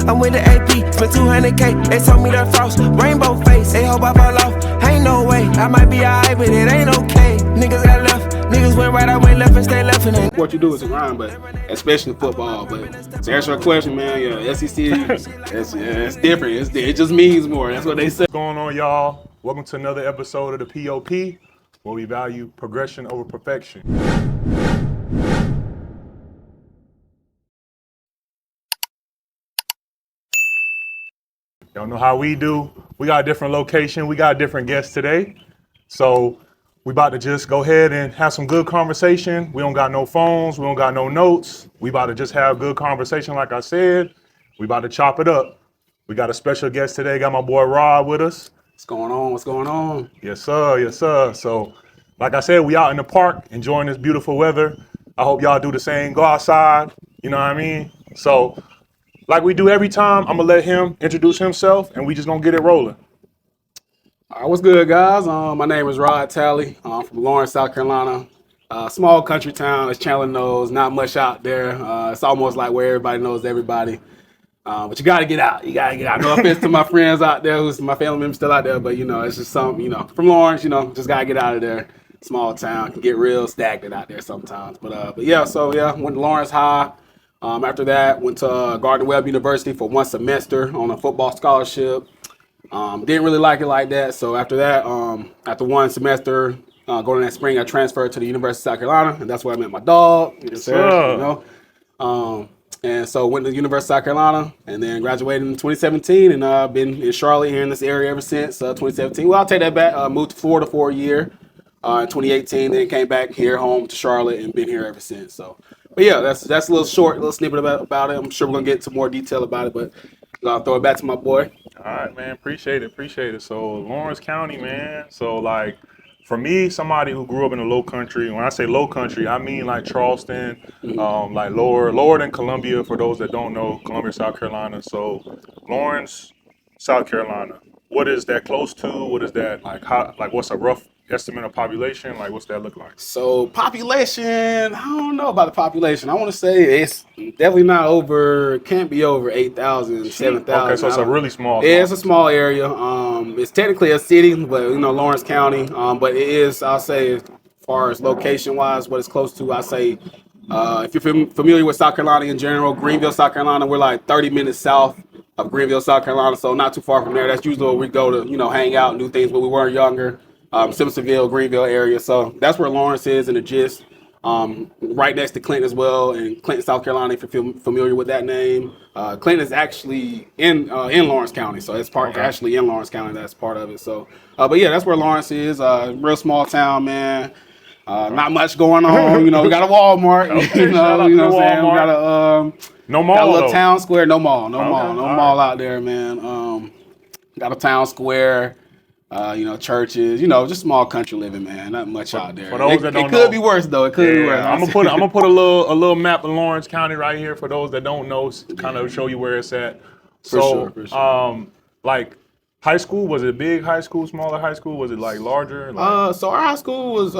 I'm with the AP, spent 200K. They told me the frost, rainbow face. They hope I fall off, ain't no way. I might be alright, but it ain't okay. Niggas got left, niggas went right, I went left and stay left. And what you do is a grind, but especially football. But to answer your question, man, yeah, SEC, it's different. It just means more. That's what they say. What's going on, y'all? Welcome to another episode of the POP, where we value progression over perfection. Y'all know how we do. We got a different location. We got a different guest today. So we about to just go ahead and have some good conversation. We don't got no phones. We don't got no notes. We about to just have good conversation, like I said. We about to chop it up. We got a special guest today. Got my boy Rod with us. What's going on? What's going on? Yes, sir. Yes, sir. So, like I said, we out in the park enjoying this beautiful weather. I hope y'all do the same. Go outside. You know what I mean? So, like we do every time, I'm gonna let him introduce himself, and we just gonna get it rolling. All right, what's good, guys? My name is Rod Talley. I'm from Lawrence, South Carolina. Small country town, as Chandler knows. Not much out there. It's almost like where everybody knows everybody. But you gotta get out. You gotta get out. No offense to my friends out there, who's my family members still out there, but it's just something, from Lawrence, just gotta get out of there. Small town can get real stagnant out there sometimes. But yeah, went to Lawrence High. After that, went to Gardner-Webb University for one semester on a football scholarship. Didn't really like it like that. So after that, after one semester, going in that spring, I transferred to the University of South Carolina, and that's where I met my dog. And so went to the University of South Carolina, and then graduated in 2017, and I've been in Charlotte here in this area ever since 2017. Well, I'll take that back. Moved to Florida for a year in 2018, then came back here home to Charlotte and been here ever since. So, but yeah, that's a little snippet about it. I'm sure we're gonna get into more detail about it, but I'll throw it back to my boy. All right, man. Appreciate it. So Lawrence County, man. So like, for me, somebody who grew up in the low country, when I say low country, I mean like Charleston, like lower than Columbia, for those that don't know, Columbia, South Carolina. So Lawrence, South Carolina, what is that close to? What is that like? What's a rough estimate of population? Like, what's that look like? So population, I don't know about the population. I want to say it's definitely can't be over 8,000, 7,000. Okay, so it's a really small. Yeah, it's a small area. It's technically a city, but Lawrence County. But it is, I'll say, as far as location wise, what it's close to, I say, if you're familiar with South Carolina in general, Greenville, South Carolina, we're like 30 minutes south of Greenville, South Carolina, so not too far from there. That's usually where we go to, hang out and do things when we were younger. Simpsonville, Greenville area. So that's where Lawrence is in the gist. Right next to Clinton as well, and Clinton, South Carolina, if you're familiar with that name. Clinton is actually in Lawrence County, so it's actually in Lawrence County. That's part of it. So, but yeah, that's where Lawrence is. Real small town, man. Not much going on. We got a Walmart. Okay, you know what I'm saying? We got a no mall. Got a little town square. No mall. No mall out there, man. Got a town square. Churches, just small country living, man. Not much out there. For those that don't know, it could be worse though. It could be worse. I'm gonna put a little map of Lawrence County right here for those that don't know, kind of show you where it's at. For sure. Like high school, was it a big high school, smaller high school? Was it like larger? So our high school was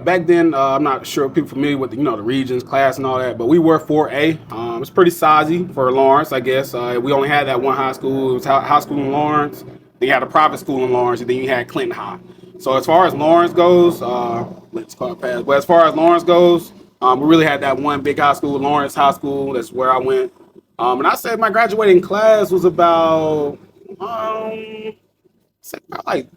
back then. I'm not sure if people familiar with the regions, class, and all that, but we were 4A. It's pretty sizey for Lawrence, I guess. We only had that one high school. It was high school in Lawrence. Then you had a private school in Lawrence, and then you had Clinton High. So as far as Lawrence goes, let's call it pass. But as far as Lawrence goes, we really had that one big high school, Lawrence High School. That's where I went. And I said my graduating class was about like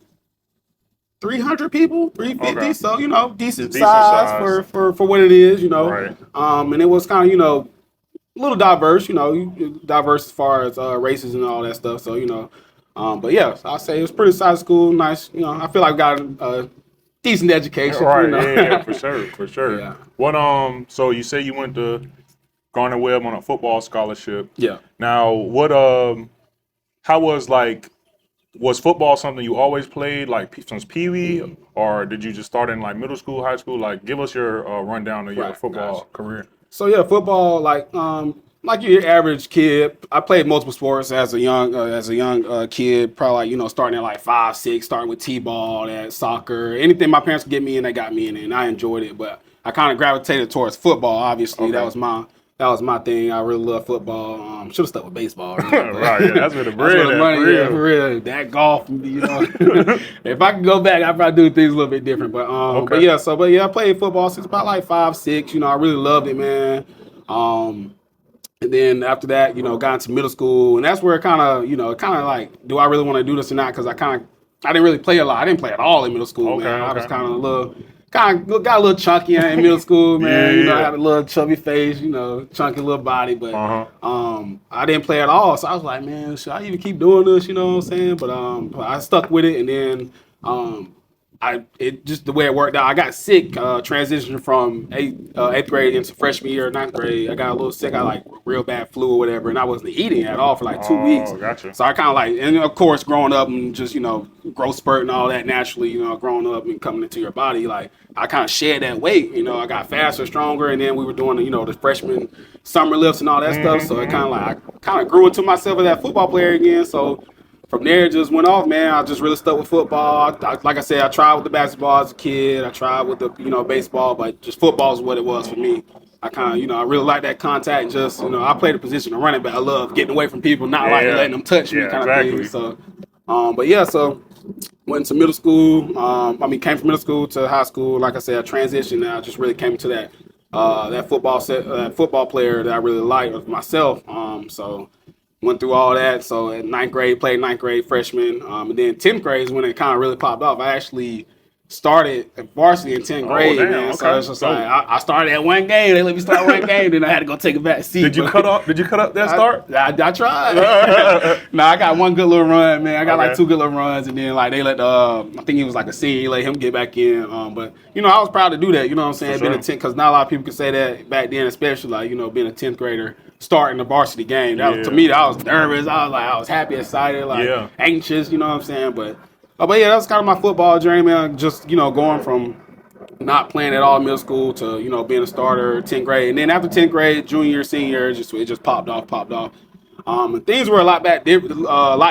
300 people, 350. Okay. So decent size for what it is. Right. And it was kind of a little diverse. Diverse as far as races and all that stuff. So but yeah, I'll say it was pretty solid school, nice. I feel like I got a decent education. Right, yeah, for sure. Yeah. What so you say you went to Gardner-Webb on a football scholarship. Yeah. Now, how was football something you always played, like since Pee-wee, or did you just start in like middle school, high school? Like, give us your rundown of your football career. So yeah, football, like your average kid, I played multiple sports as a young kid. Probably starting at like 5, 6, starting with t-ball, that soccer, anything my parents could get me in, they got me in it, and I enjoyed it. But I kind of gravitated towards football. Obviously, That was my that was my thing. I really love football. Should have stuck with baseball. Really, Right, yeah, that's where the that's bread where the money, at. yeah, for real. That golf, you know. If I could go back, I'd probably do things a little bit different. But Okay. I played football since about like 5, 6. You know, I really loved it, man. And then after that, you know, got into middle school, and that's where it kind of, you know, like, do I really want to do this or not? Because I didn't really play a lot. I didn't play at all in middle school, Okay, man. I was okay. kind of got a little chunky in middle school, man. Yeah, You know, I yeah. had a little chubby face, you know, chunky little body, but Uh-huh. I didn't play at all. So I was like, man, should I even keep doing this? You know what I'm saying? But I stuck with it, and then it just the way it worked out. I got sick, transitioned from eighth grade into freshman year, ninth grade. I got a little sick. I like real bad flu or whatever, and I wasn't eating at all for like 2 weeks. Oh, gotcha. So I kind of like, and of course, growing up and just, you know, growth spurt and all that naturally, you know, growing up and coming into your body, like I kind of shed that weight. You know, I got faster, stronger, and then we were doing, you know, the freshman summer lifts and all that stuff. So it kind of like I kind of grew into myself as that football player again. So from there, it just went off, man. I just really stuck with football. Like I said, I tried with the basketball as a kid. I tried with the, you know, baseball, but just football is what it was for me. I kind of, you know, I really like that contact. Just, you know, I played the position of running back. I love getting away from people, not like letting them touch me, Yeah, kind exactly. of thing. So, so went to middle school. Came from middle school to high school. Like I said, I transitioned. And I just really came to that football player that I really liked of myself. Went through all that. So at ninth grade, played ninth grade freshman. And then 10th grade is when it kind of really popped off. I actually started at varsity in 10th grade, damn, man. okay. So it's just like I started at one game. They let me start one game. Then I had to go take a back seat. Did you cut up that start? I tried. No, I got one good little run, man. I got like Okay. 2 good little runs, and then like they let I think he was like a senior, let him get back in. But you know, I was proud to do that. You know what I'm saying? For Being sure. a 10, because not a lot of people could say that back then, especially like, you know, being a 10th grader starting the varsity game. That was, to Yeah. me, I was nervous. I was happy, excited, like Yeah. anxious. You know what I'm saying? But yeah, that's kind of my football journey, man. Just, you know, going from not playing at all in middle school to, you know, being a starter 10th grade. And then after 10th grade, junior year, senior year, it just popped off. And things were a lot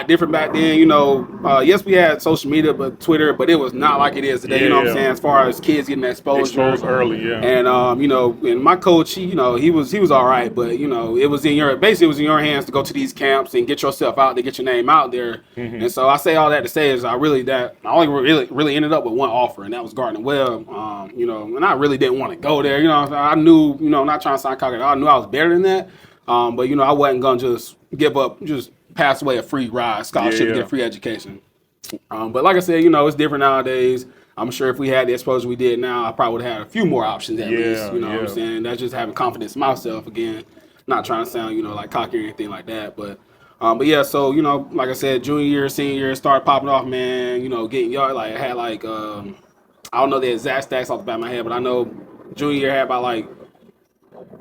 different back then. You know, yes, we had social media, but Twitter, but it was not like it is today. You know what I'm Yeah. saying? As far as kids getting exposure. Exposed early, yeah. And you know, and my coach, he was all right, but you know, it was in your hands to go to these camps and get yourself out there, get your name out there. And so I say all that to say is I only really ended up with one offer, and that was Gardner Webb. You know, and I really didn't want to go there. You know, I knew, you know, not trying to sound cocky, I knew I was better than that. But you know, I wasn't gonna just give up, just pass away a free ride scholarship, Yeah. get a free education. But like I said, you know, it's different nowadays. I'm sure if we had the exposure we did now, I probably would have had a few more options at least. You know what I'm saying? That's just having confidence in myself again. Not trying to sound, you know, like cocky or anything like that. But yeah, so, you know, like I said, junior year, senior year, started popping off, man. You know, getting yard, like I had like I don't know the exact stats off the back of my head, but I know junior year had about like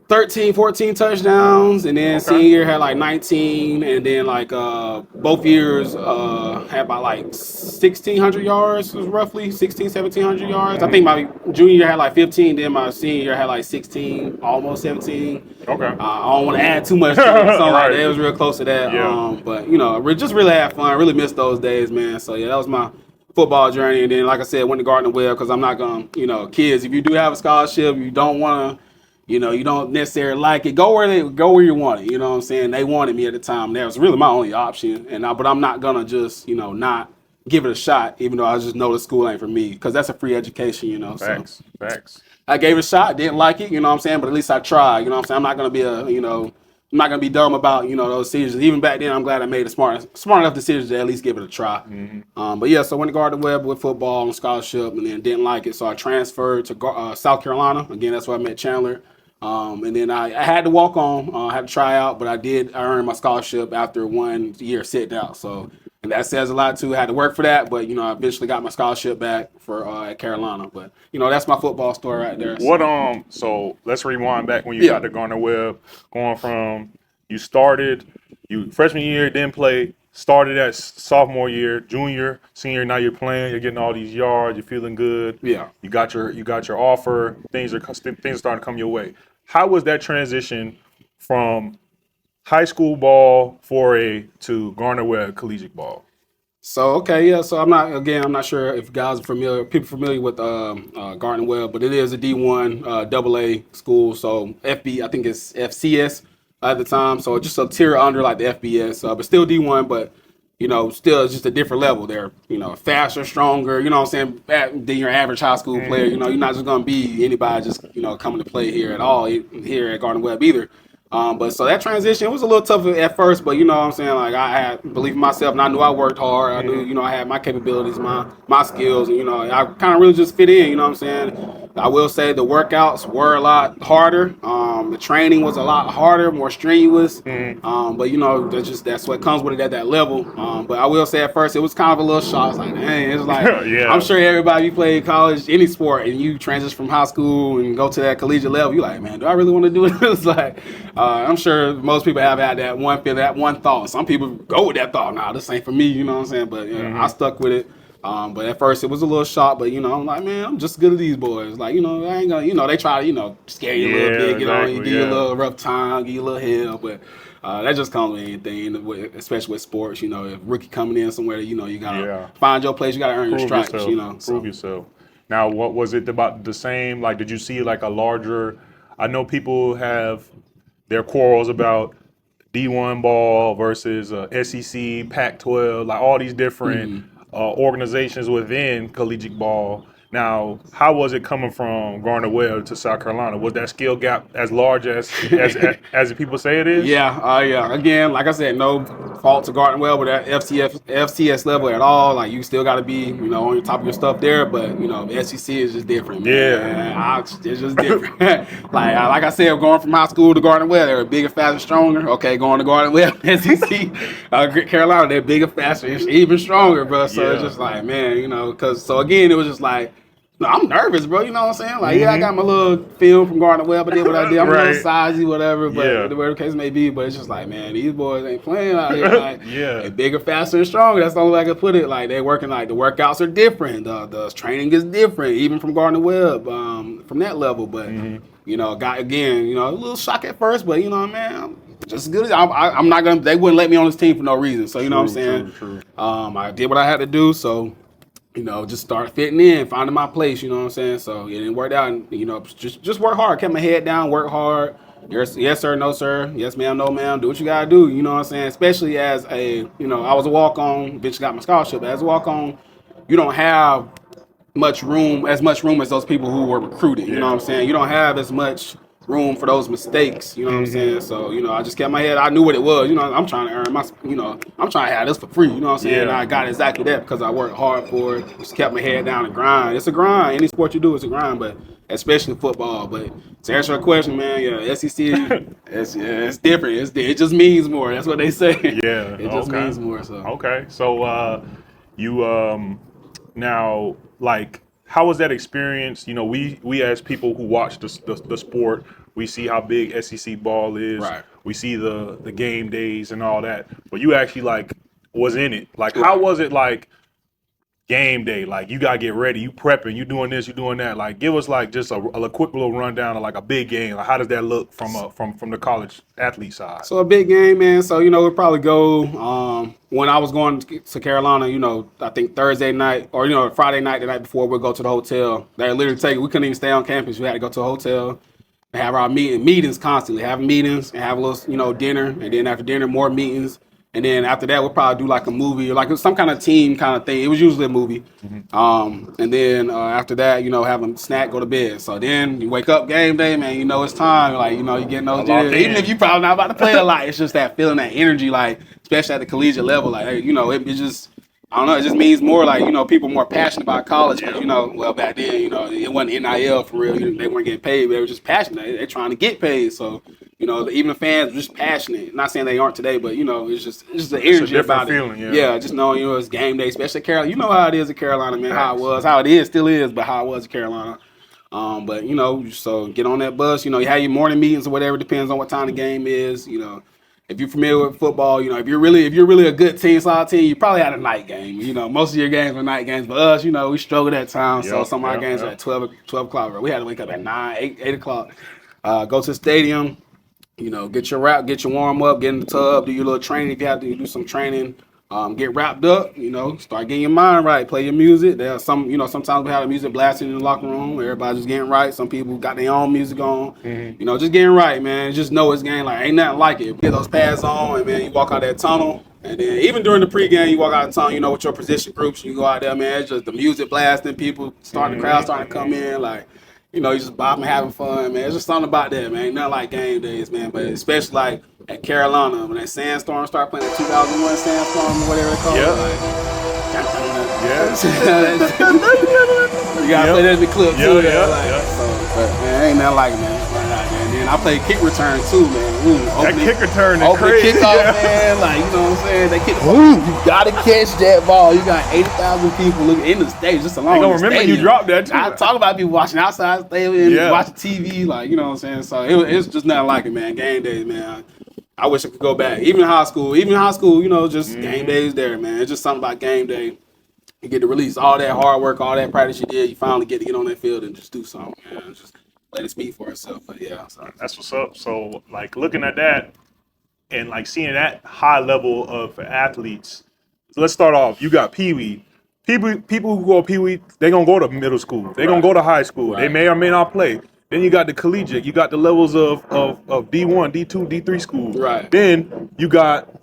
13, 14 touchdowns, and then senior year had like 19, and then like both years had about like 1,600 yards, roughly 1,700 yards. I think my junior year had like 15, then my senior year had like 16, almost 17. Okay. I don't want to add too much to it, so like Right. it was real close to that. Yeah. But you know, we just really had fun, really missed those days, man. So yeah, that was my football journey, and then like I said, went to Gardner Webb because I'm not gonna, you know, kids, if you do have a scholarship, you don't want to. You know, you don't necessarily like it. Go where you want it. You know what I'm saying? They wanted me at the time. That was really my only option. But I'm not gonna just, you know, not give it a shot, even though I just know the school ain't for me, because that's a free education. You know, Facts. so I gave it a shot. Didn't like it. You know what I'm saying? But at least I tried. You know what I'm saying? I'm not gonna be I'm not gonna be dumb about, you know, those decisions. Even back then, I'm glad I made a smart enough decision to at least give it a try. But yeah, so I went to Gardner Webb with football on scholarship, and then didn't like it, so I transferred to South Carolina. Again, that's where I met Chandler. And then I had to walk on, I had to try out, but I did earn my scholarship after 1 year sitting out. So, and that says a lot too. I had to work for that, but you know, I eventually got my scholarship back for at Carolina. But you know, that's my football story right there. So let's rewind back when you got to Gardner Webb, going from you freshman year, didn't play, started at sophomore year, junior, senior, now you're playing, you're getting all these yards, you're feeling good. Yeah. You got your offer, things are starting to come your way. How was that transition from high school ball 4A to Gardner Webb collegiate ball? So okay, yeah. So I'm not sure if guys are people familiar with Gardner Webb, but it is a D1 double A school. So FB, I think it's FCS at the time. So just a tier under like the FBS, but still D1. But still it's just a different level. They're faster, stronger. You know what I'm saying? Than your average high school player. You're not just gonna be anybody just coming to play here at all here at Gardner Webb either. But so that transition was a little tough at first, but you know what I'm saying? Like I had belief in myself and I knew I worked hard. I knew, I had my capabilities, my skills, and I kind of really just fit in, you know what I'm saying? I will say the workouts were a lot harder. The training was a lot harder, more strenuous. But that's what comes with it at that level. But I will say at first it was kind of a little shock. It's like, dang, it's like Yeah. I'm sure everybody played college, any sport, and you transition from high school and go to that collegiate level, you're like, man, do I really want to do this? Like, I'm sure most people have had that one feel, that one thought. Some people go with that thought. Nah, this ain't for me. You know what I'm saying? But I stuck with it. But at first it was a little shock. But I'm like, man, I'm just as good as these boys. Like, I ain't gonna. They try to, scare you a little bit, get on you, give you a little rough time, give you a little hell. But that just comes with anything, especially with sports. If rookie coming in somewhere, you gotta find your place. You gotta earn your stripes. Prove yourself. Now, what was it about the same? Like, did you see like a larger? I know people have their quarrels about D1 ball versus SEC, Pac-12, like all these different organizations within collegiate ball. Now, how was it coming from Gardner Webb to South Carolina? Was that skill gap as large as the people say it is? Yeah. Again, like I said, no fault to Gardner Webb with that FCS level at all. Like you still got to be, on your top of your stuff there. But the SEC is just different, man. Yeah, it's just different. like I said, going from high school to Gardner Webb, they're bigger, faster, stronger. Okay, going to Gardner Webb, SEC, Carolina, they're bigger, faster, even stronger, bro. So it's just like, man, so again, it was just like. No, I'm nervous, bro. You know what I'm saying? Like, I got my little film from Gardner Webb. I did what I did. I'm a little sizey, whatever, but whatever the case may be. But it's just like, man, these boys ain't playing out here. Like, they're bigger, faster, and stronger. That's the only way I could put it. Like, they're working, like, the workouts are different. The training is different, even from Gardner Webb, from that level. But, got, again, a little shock at first, but, man, just as good as I'm not going to, they wouldn't let me on this team for no reason. So, you know what I'm saying? True. I did what I had to do, so. Just start fitting in, finding my place, you know what I'm saying? So it didn't work out, and, just work hard, kept my head down, work hard. Yes, sir, no, sir. Yes, ma'am, no, ma'am. Do what you got to do, you know what I'm saying? Especially as I was a walk-on, eventually got my scholarship. As a walk-on, you don't have much room as those people who were recruited, you know what I'm saying? You don't have as much room for those mistakes, you know what I'm saying? So, I just kept my head, I knew what it was, I'm trying to earn my, I'm trying to have this for free, you know what I'm saying? And I got exactly that because I worked hard for it, just kept my head down and grind. It's a grind. Any sport you do, it's a grind, but especially football. But to answer your question, man, SEC, it's different. It just means more. That's what they say. Yeah. It just means more. So. Okay. So you now, like, how was that experience? We as people who watch the sport, we see how big SEC ball is. Right. We see the game days and all that. But you actually was in it. Like, how was it like game day? Like, you gotta get ready, you prepping, you doing this, you doing that. Like, give us just a quick little rundown of like a big game. Like, how does that look from the college athlete side? So a big game, man. So we'd probably go when I was going to Carolina. I think Thursday night or Friday night, the night before, we'd go to the hotel. They literally we couldn't even stay on campus. We had to go to a hotel and have our meetings constantly. Have meetings and have a little dinner, and then after dinner more meetings. And then after that, we'll probably do like a movie or like some kind of team kind of thing. It was usually a movie. And then after that, have a snack, go to bed. So then you wake up game day, man, it's time. Like, you're getting those jitters. Even if you're probably not about to play a lot, it's just that feeling, that energy, like, especially at the collegiate level. Like, it just, I don't know, it just means more like, people more passionate about college. Because, well, back then, it wasn't NIL for real. They weren't getting paid, but they were just passionate. They're trying to get paid. So, even the fans were just passionate. Not saying they aren't today, but, it's just the energy about feeling, it. Yeah, just knowing, it's game day, especially Carolina. You know how it is at Carolina, man, how it is, still is, but how it was at Carolina. But, so get on that bus. You have your morning meetings or whatever, depends on what time the game is, If you're familiar with football, if you're really a good team, solid team, you probably had a night game. Most of your games were night games. But us, we struggled at times. So some of our games are at 12 o'clock. We had to wake up at 9, 8 o'clock. Go to the stadium, get your warm up, get in the tub, do your little training if you have to do some training. get wrapped up, start getting your mind right, play your music. There's sometimes we have the music blasting in the locker room. Everybody just getting right. Some people got their own music on. Just getting right, man. Just know it's game like ain't nothing like it. Get those pads on, and man, you walk out that tunnel. And then even during the pregame, you walk out the tunnel, with your position groups, you go out there, man. It's just the music blasting, people the crowd starting to come in, like. You just bopping, having fun, man. It's just something about that, man. Ain't nothing like game days, man. But especially like at Carolina, when that Sandstorm started playing, that 2001 Sandstorm or whatever they call it. You gotta play that in the clip too. But man, ain't nothing like it, man. And then I played kick return too, man. That kick return is open crazy. Kickoff, man. Like, you know what I'm saying? They kick. You gotta catch that ball. You got 80,000 people looking in the stage just alone. They gonna remember you dropped that too. I talk about people watching outside stadium, watching TV, like, you know what I'm saying? So it's just nothing like it, man. Game days, man. I wish I could go back. Even in high school, just game days there, man. It's just something about game day. You get to release all that hard work, all that practice you did. You finally get to get on that field and just do something, man. Just let it speak for itself. But yeah, so. That's what's up. So like looking at that and like seeing that high level of athletes. So let's start off. You got Pee Wee. People who go Pee Wee, they gonna go to middle school. They gonna go to high school. Right. They may or may not play. Then you got the collegiate. You got the levels of D1, D2, D3 school. Right. Then you got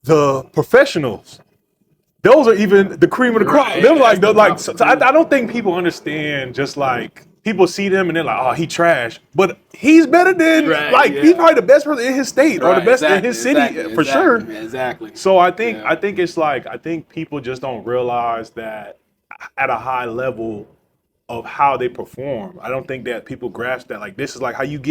the professionals. Those are even the cream of the crop. Right. They're so I don't think people understand. Just like people see them and they're like, oh, he trash, but he's better than he's probably the best person in his state or the best in his city for sure. Exactly. So I think it's like I think people just don't realize that at a high level of how they perform. I don't think that people grasp that. Like this is like how you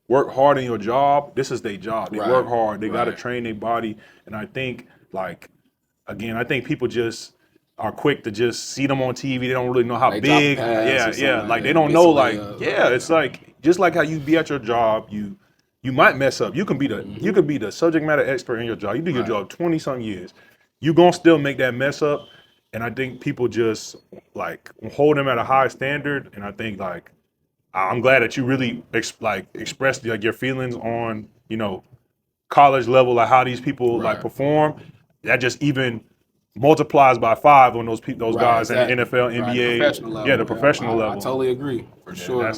work hard in your job. This is their job. They work hard. They got to train their body. And I think I think people just are quick to just see them on TV. They don't really know how big. Like they don't know. It's like just like how you be at your job. You might mess up. You can be the subject matter expert in your job. You do your job 20-some years. You gonna still make that mess up. And I think people just like hold them at a high standard. And I think like I'm glad that you really expressed like your feelings on college level, like how these people like perform. That just even multiplies by 5 on those guys in the NFL, NBA, professional level, the professional level. I totally agree for sure.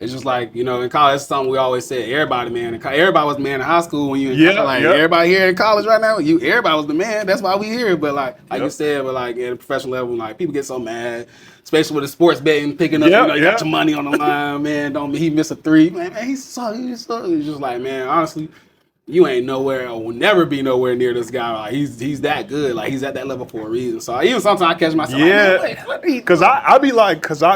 It's just like in college, that's something we always said. Everybody was the man in high school when you in college. Everybody here in college right now, everybody was the man. That's why we here. But like you said, but like at a professional level, like people get so mad, especially with the sports betting picking up. You got your money on the line, man. Don't he miss a 3? Man, he's so. It's just like, man, honestly. You ain't nowhere or will never be nowhere near this guy. Like he's that good. Like he's at that level for a reason. So even sometimes I catch myself. Because I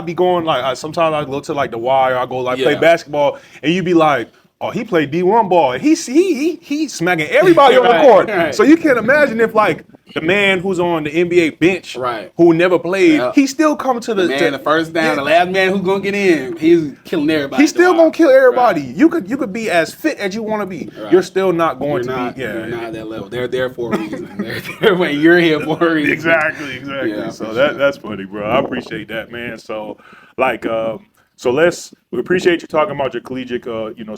be going like sometimes I go to like the wire. I go like play basketball, and you be like, oh, he played D1 ball, and he smacking everybody on the court. Right. So you can't imagine if like the man who's on the NBA bench, who never played, he still come to the first down, the last man who's gonna get in, he's killing everybody. He's still gonna kill everybody. You could be as fit as you want to be. You're still not going to be. You're not at that level. They're there for a reason. You're here for a reason. Exactly. Yeah, so that's funny, bro. I appreciate that, man. So like. So we appreciate you talking about your collegiate,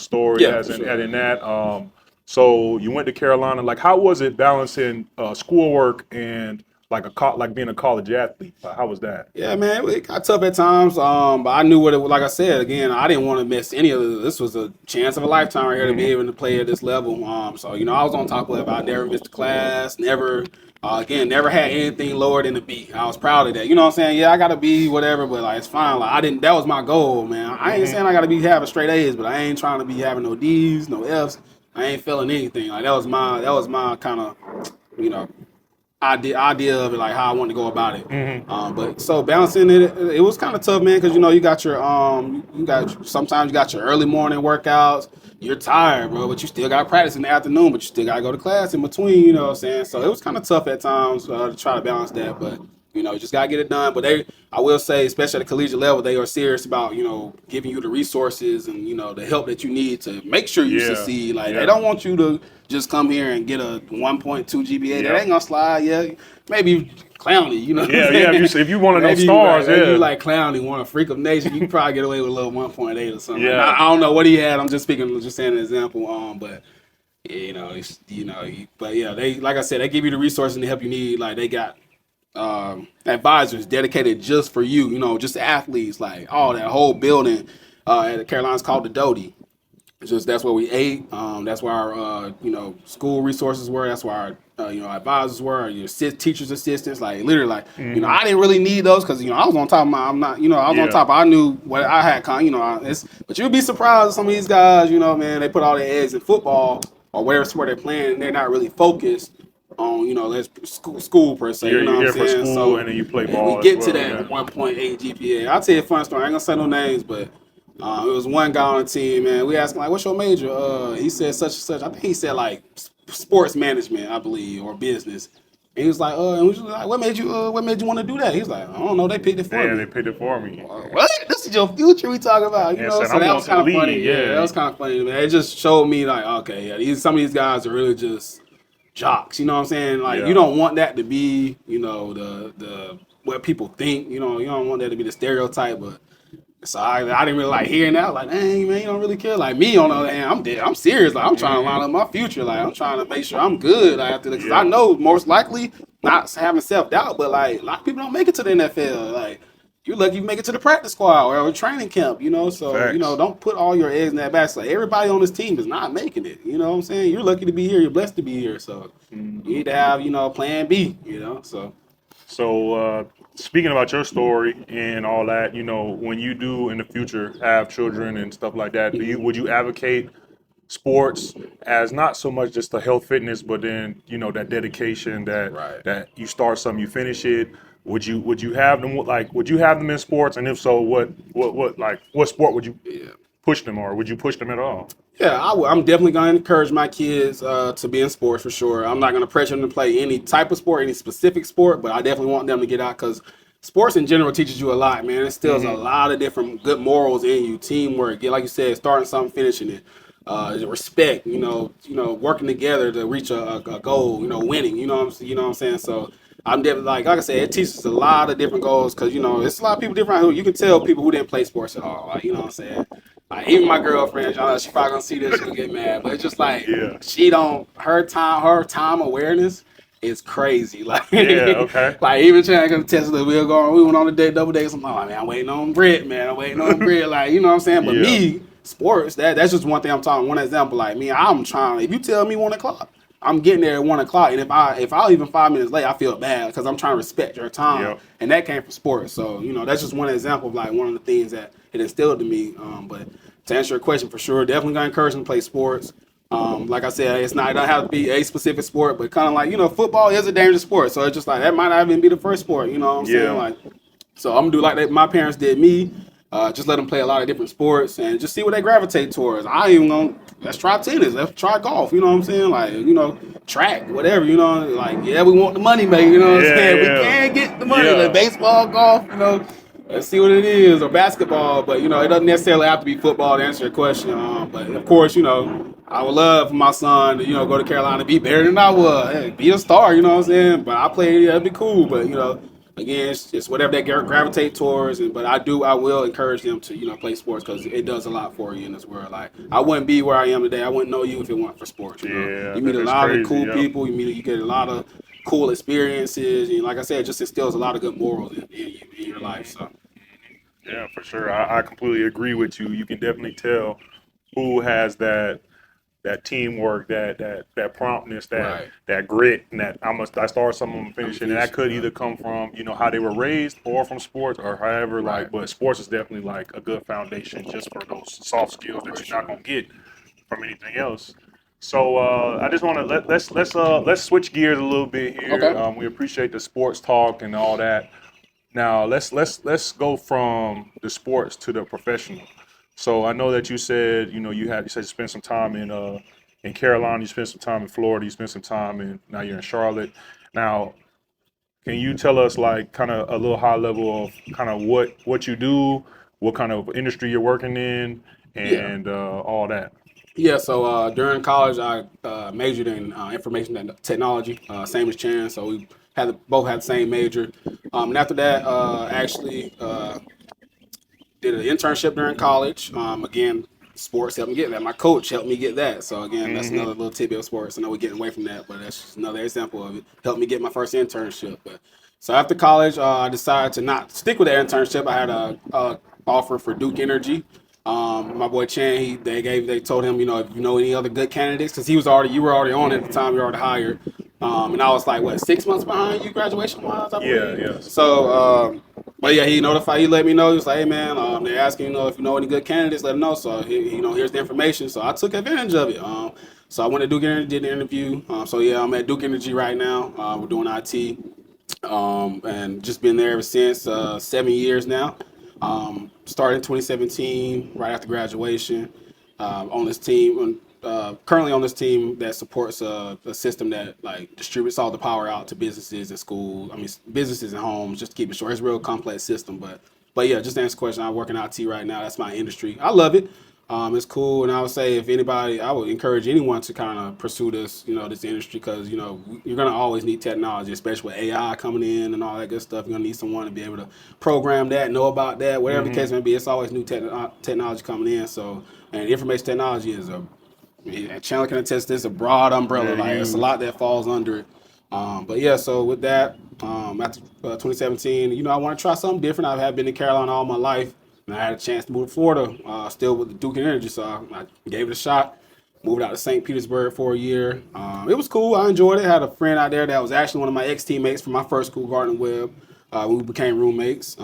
story adding that. So you went to Carolina. Like, how was it balancing schoolwork and like being a college athlete? How was that? Yeah, man, it got tough at times. But I knew what it was. Like I said, again, I didn't want to miss any of this. This was a chance of a lifetime right here to be able to play at this level. So I was on top of it. I never missed a class. Never had anything lower than a B. I was proud of that. You know what I'm saying? Yeah, I got a B, whatever, but like it's fine. Like that was my goal, man. I ain't saying I gotta be having straight A's, but I ain't trying to be having no D's, no F's. I ain't feeling anything. Like that was my kind of, idea of it, like how I wanted to go about it. But so balancing it was kind of tough, man, because you got your sometimes you got your early morning workouts. You're tired, bro, but you still got practice in the afternoon, but you still got to go to class in between, you know what I'm saying? So it was kind of tough at times to try to balance that, but, just got to get it done. But I will say, especially at the collegiate level, they are serious about, giving you the resources and, the help that you need to make sure you succeed. Like, they don't want you to just come here and get a 1.2 GPA. That ain't going to slide, maybe Clowney, if you one of those stars, if you like Clowney, want a freak of nature, you can probably get away with a little 1.8 or something. I don't know what he had. I'm just saying an example. But but yeah, they like I said, they give you the resources and the help you need. Like they got advisors dedicated just for you, just athletes, like all that whole building at the Carolinas called the Doty. It's just that's where we ate. That's where our school resources were. That's where our advisors were. Your teachers assistants, like literally, like I didn't really need those because I was on top of my. I'm not, I was on top. I knew what I had. But you'd be surprised at some of these guys. Man, they put all their eggs in football or whatever sport they're playing, and they're not really focused on let's school per se. You're, You know you're what here I'm for saying? school So and then you play and ball we as get well. to that Yeah. 1.8 GPA. I'll tell you a fun story. I ain't gonna say no names, but it was one guy on the team, man. We asked him, like, what's your major? He said such and such. I think he said, like, sports management, I believe, or business. And he was like, and we was like, what made you want to do that? He was like, I don't know. They picked it for Yeah, me. they picked it for me. What? This is your future we talking about, Yeah, So son, that I'm was going to kind of funny. lead, Yeah, that was kind of funny, man. It just showed me, like, okay, yeah, some of these guys are really just jocks. You know what I'm saying? Like, Yeah. you don't want that to be, the what people think. You don't want that to be the stereotype, but so I didn't really like hearing that. Like, dang, man, you don't really care. Like me, on the other hand, I'm dead. I'm serious. Like, I'm trying to line up my future. Like, I'm trying to make sure I'm good after this. Because I know most likely not having self doubt, but like a lot of people don't make it to the NFL. Like, you're lucky you make it to the practice squad or a training camp. So Facts. don't put all your eggs in that basket. Like, everybody on this team is not making it. You know what I'm saying? You're lucky to be here. You're blessed to be here. So you need to have plan B. So. So, speaking about your story and all that, when you do in the future have children and stuff like that, would you advocate sports as not so much just the health fitness, but then that dedication that Right. that you start something, you finish it. Would you have them would you have them in sports, and if so, what sport would you push them, or would you push them at all? Yeah, I'm definitely going to encourage my kids to be in sports for sure. I'm not going to pressure them to play any type of sport, any specific sport, but I definitely want them to get out because sports in general teaches you a lot, man. It instills a lot of different good morals in you, teamwork, like you said, starting something, finishing it, respect, working together to reach a goal, winning, what I'm saying? So I'm definitely like I said, it teaches a lot of different goals because it's a lot of people different who you can tell people who didn't play sports at all, like what I'm saying. Like, even my girlfriend, y'all know, she probably gonna see this, she'll get mad. But it's just like her time awareness is crazy. Like okay. like even trying to test the wheel going, we went on a date, double dates. I'm like, man, I'm waiting on bread, man. I'm waiting on bread. Like, you know what I'm saying? But me, sports, that's just one thing I'm talking. One example, like me, I'm trying. If you tell me 1 o'clock, I'm getting there at 1 o'clock, and if I even 5 minutes late, I feel bad because I'm trying to respect your time, and that came from sports. So that's just one example of like one of the things that it instilled to me. But to answer your question, for sure, definitely gonna encourage them to play sports. Like I said, it don't have to be a specific sport, but kind of like football is a dangerous sport, so it's just like that might not even be the first sport. You know what I'm saying? Like, so I'm gonna do like that. My parents did me. Just let them play a lot of different sports and just see what they gravitate towards. I ain't even gonna let's try tennis, let's try golf. You know what I'm saying? Like track, whatever. Like we want the money, mate. You know what I'm saying? We can't get the money. Like baseball, golf. Let's see what it is, or basketball. But it doesn't necessarily have to be football to answer your question. But of course, I would love for my son to go to Carolina, be better than I was, hey, be a star. You know what I'm saying? But I play, that'd be cool. But again, it's whatever they gravitate towards. But I will encourage them to play sports because it does a lot for you in this world. Like I wouldn't be where I am today. I wouldn't know you if it weren't for sports. You meet a lot of cool people. You get a lot of cool experiences, and like I said, it just instills a lot of good morals in your life. So. Yeah, for sure. I completely agree with you. You can definitely tell who has that teamwork, that promptness, that grit, and that I start something, I'm finishing. And that could either come from how they were raised, or from sports, or however. But sports is definitely like a good foundation just for those soft skills that you're not gonna get from anything else. So I just want to let's switch gears a little bit here. Okay. We appreciate the sports talk and all that. Now let's go from the sports to the professional. So I know that you said you said you spent some time in Carolina, you spent some time in Florida, you spent some time now you're in Charlotte. Now, can you tell us like kind of a little high level of kind of what you do, what kind of industry you're working in, and all that? Yeah, so during college, I majored in information technology, same as Chan. So we both had the same major. And after that, actually did an internship during college. Again, sports helped me get that. My coach helped me get that. So again, that's another little tidbit of sports. I know we're getting away from that, but that's just another example of it. Helped me get my first internship. But so after college, I decided to not stick with that internship. I had a offer for Duke Energy. My boy Chan, they told him, if you know any other good candidates, because you were already on at the time, you were already hired. And I was like, what, 6 months behind you graduation wise, I believe? Yeah. So, but yeah, he let me know. He was like, hey man, they're asking, if you know any good candidates, let them know. So, here's the information. So I took advantage of it. So I went to Duke Energy, did the interview. So yeah, I'm at Duke Energy right now. We're doing IT. And just been there ever since, 7 years now. Started in 2017, right after graduation. On this team, currently on this team that supports a system that like distributes all the power out to businesses and schools. I mean, businesses and homes. Just to keep it short, it's a real complex system. But yeah, just to answer the question, I work in IT right now. That's my industry. I love it. It's cool, and I would say I would encourage anyone to kind of pursue this, this industry, because you're gonna always need technology, especially with AI coming in and all that good stuff. You're gonna need someone to be able to program that, know about that, whatever the case may be. It's always new technology coming in. So, and information technology is Chandler can attest, this is a broad umbrella. Like it's a lot that falls under it. But yeah, so with that, after 2017, I want to try something different. I have been in Carolina all my life. And I had a chance to move to Florida, still with the Duke Energy, so I gave it a shot. Moved out to St. Petersburg for a year. It was cool. I enjoyed it. I had a friend out there that was actually one of my ex-teammates from my first school, Gardner Webb. We became roommates.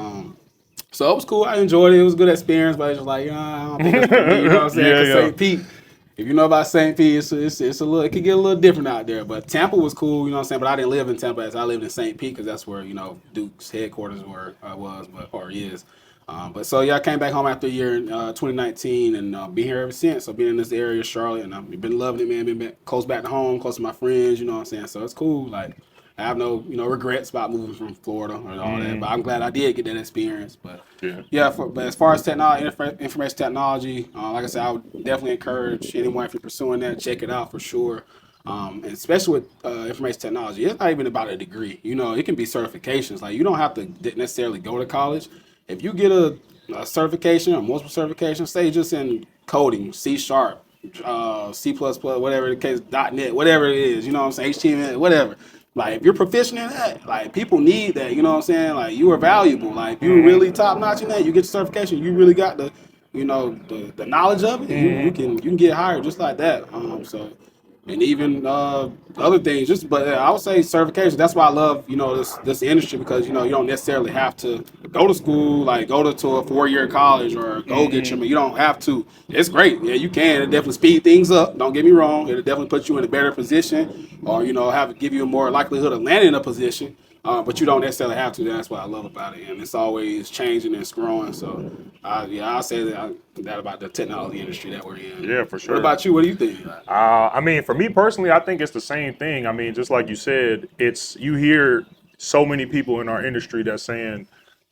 So it was cool. I enjoyed it. It was a good experience, but it's just like, I don't think that's for me. You know what I'm saying? Yeah. St. Pete, if you know about St. Pete, it's a little, it could get a little different out there. But Tampa was cool, you know what I'm saying? But I didn't live in Tampa, as I lived in St. Pete, because that's where, Duke's headquarters is. But so yeah, I came back home after a year in 2019, and been here ever since. So been in this area, Charlotte, and I've been loving it, man. Been back, close back to home, close to my friends, you know what I'm saying? So it's cool. Like I have no, regrets about moving from Florida and all that. But I'm glad I did get that experience. But but as far as technology, information technology, like I said, I would definitely encourage anyone, if you're pursuing that, check it out for sure. And especially with information technology, it's not even about a degree. It can be certifications. Like you don't have to necessarily go to college. If you get a certification or multiple certifications, say just in coding, C#, C++, whatever the case, .NET, whatever it is, you know what I'm saying, HTML, whatever. Like if you're proficient in that, like people need that, you know what I'm saying? Like you are valuable. Like if you're really top notch in that, you get your certification, you really got the the knowledge of it, you can get hired just like that. And even other things. But I would say certification. That's why I love this industry, because you don't necessarily have to go to school, like go to a 4-year college or go get your. You don't have to. It's great. Yeah, you can. It definitely speed things up. Don't get me wrong. It'll definitely put you in a better position, or give you a more likelihood of landing a position. But you don't necessarily have to. That's what I love about it, and it's always changing and it's growing. So, I'll say that about the technology industry that we're in. Yeah, for sure. What about you? What do you think? I mean, for me personally, I think it's the same thing. I mean, just like you said, you hear so many people in our industry that's saying,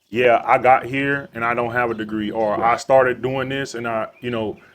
yeah, I got here and I don't have a degree, or I started doing this and I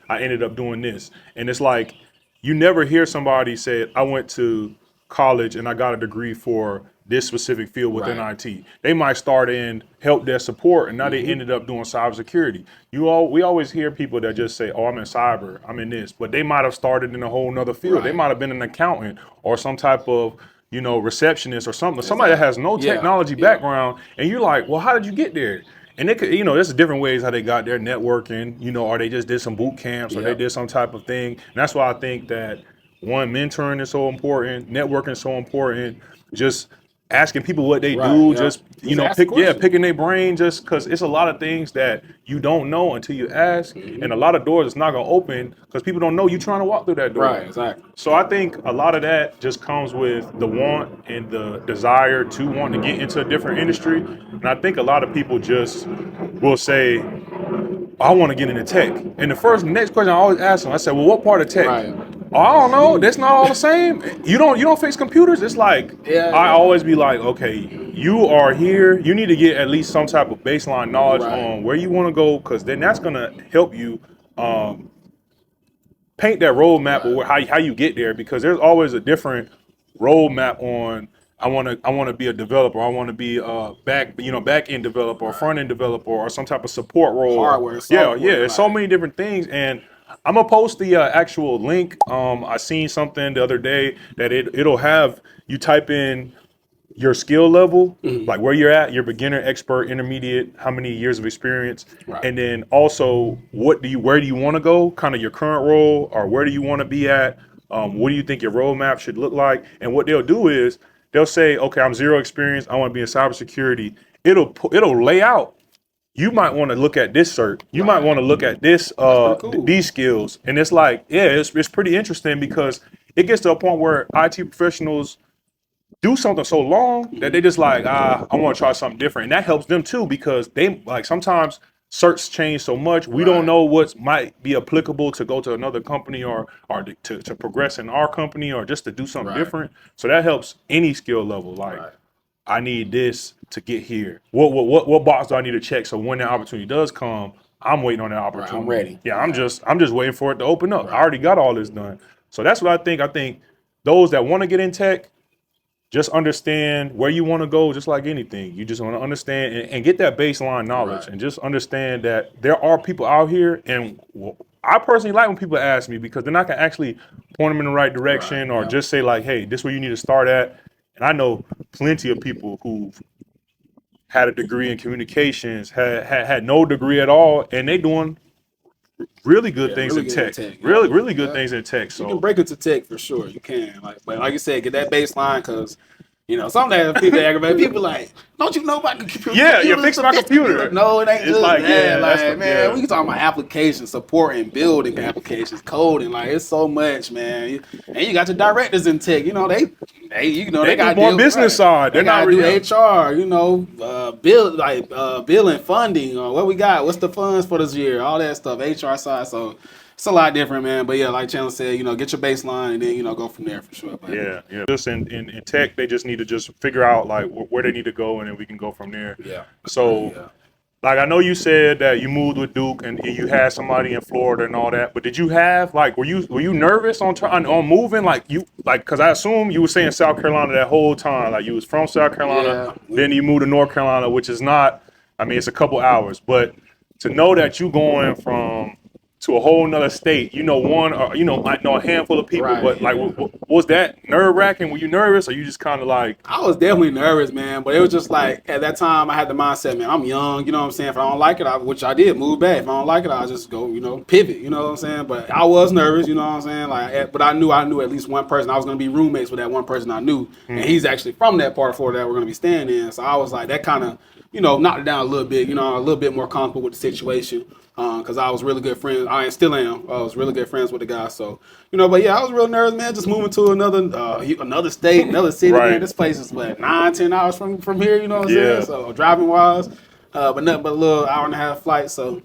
ended up doing this. And it's like, you never hear somebody say, I went to college and I got a degree for this specific field within IT. They might start in help desk support, and now they ended up doing cybersecurity. We always hear people that just say, "Oh, I'm in cyber, I'm in this," but they might have started in a whole nother field. They might have been an accountant or some type of receptionist or something. Somebody that has no technology background, and you're like, "Well, how did you get there?" And it could, there's different ways how they got there, networking, or they just did some boot camps, or they did some type of thing. And that's why I think that mentoring is so important, networking is so important, just asking people what they do, just picking their brain, just because it's a lot of things that you don't know until you ask, and a lot of doors it's not gonna open because people don't know you trying to walk through that door. Right, exactly. So I think a lot of that just comes with the want and the desire to want to get into a different industry, and I think a lot of people just will say, I want to get into tech. And the next question I always ask them, I said, well, what part of tech? Right. Oh, I don't know. That's not all the same. You don't fix computers. It's like, I always be like, okay, you are here. You need to get at least some type of baseline knowledge on where you want to go, because then that's going to help you paint that roadmap of how you get there, because there's always a different roadmap on, I want to be a developer. I want to be a back end developer or front end developer or some type of support role. Hardware, software. There's so many different things, and I'm gonna post the actual link. I seen something the other day that it'll have you type in your skill level, like where you're at, your beginner, expert, intermediate, how many years of experience, Right. and then also where do you want to go, kind of your current role, or where do you want to be at, what do you think your roadmap should look like, and what they'll do is they'll say, okay, I'm zero experience, I want to be in cybersecurity. It'll lay out. You might want to look at this cert. You might want to look at this cool. these skills, and it's like, yeah, it's pretty interesting because it gets to a point where IT professionals do something so long that they just like, I want to try something different. And that helps them too, because they like sometimes certs change so much. We don't know what might be applicable to go to another company or to progress in our company or just to do something different. So that helps any skill level. Like I need this to get here. What box do I need to check? So when that opportunity does come, I'm waiting on that opportunity. I'm ready. Yeah, I'm just waiting for it to open up. I already got all this done. So that's what I think. I think those that want to get in tech, just understand where you want to go, just like anything. You just want to understand and get that baseline knowledge and just understand that there are people out here. And I personally like when people ask me, because then I can actually point them in the right direction or just say like, hey, this is where you need to start at. And I know plenty of people who've had a degree in communications, had no degree at all, and they doing really good things really in good tech. in tech. Really good things in tech. So You can break into tech for sure. You can. But like you said, get that baseline, because sometimes people aggravate. People like, don't you know about computer? Yeah, you fix my computer. No, it ain't It's just like, that. yeah, Man, we can talk about application support and building applications, coding. Like, it's so much, man. And you got your directors in tech. They got do more business side. They They're not got to really do HR. Billing, funding. What we got? What's the funds for this year? All that stuff. HR side. So it's a lot different, man. But yeah, like Chandler said, get your baseline and then go from there for sure. But, yeah. Just in tech, they just need to just figure out like where they need to go, and then we can go from there. Yeah. So, like, I know you said that you moved with Duke and you had somebody in Florida and all that, but did you have like were you nervous on moving, because I assume you were saying South Carolina that whole time, like you was from South Carolina, then you moved to North Carolina, which is not, I mean, it's a couple hours, but to know that you going from to a whole nother state, one or might know a handful of people, but like, was that nerve wracking? Were you nervous, or you just kind of like? I was definitely nervous, man, but it was just like at that time I had the mindset, man, I'm young, you know what I'm saying? If I don't like it, which I did, move back. If I don't like it, I'll just go, pivot, you know what I'm saying? But I was nervous, you know what I'm saying? Like, but I knew at least one person. I was gonna be roommates with that one person I knew, and he's actually from that part of Florida that we're gonna be staying in. So I was like, that kind of, knocked it down a little bit, a little bit more comfortable with the situation. Because I was really good friends. I still am. I was really good friends with the guy. So, but yeah, I was real nervous, man. Just moving to another state, another city, man. This place is 9-10 hours from here, you know what I'm saying? So driving wise, but nothing but a little hour and a half flight. So,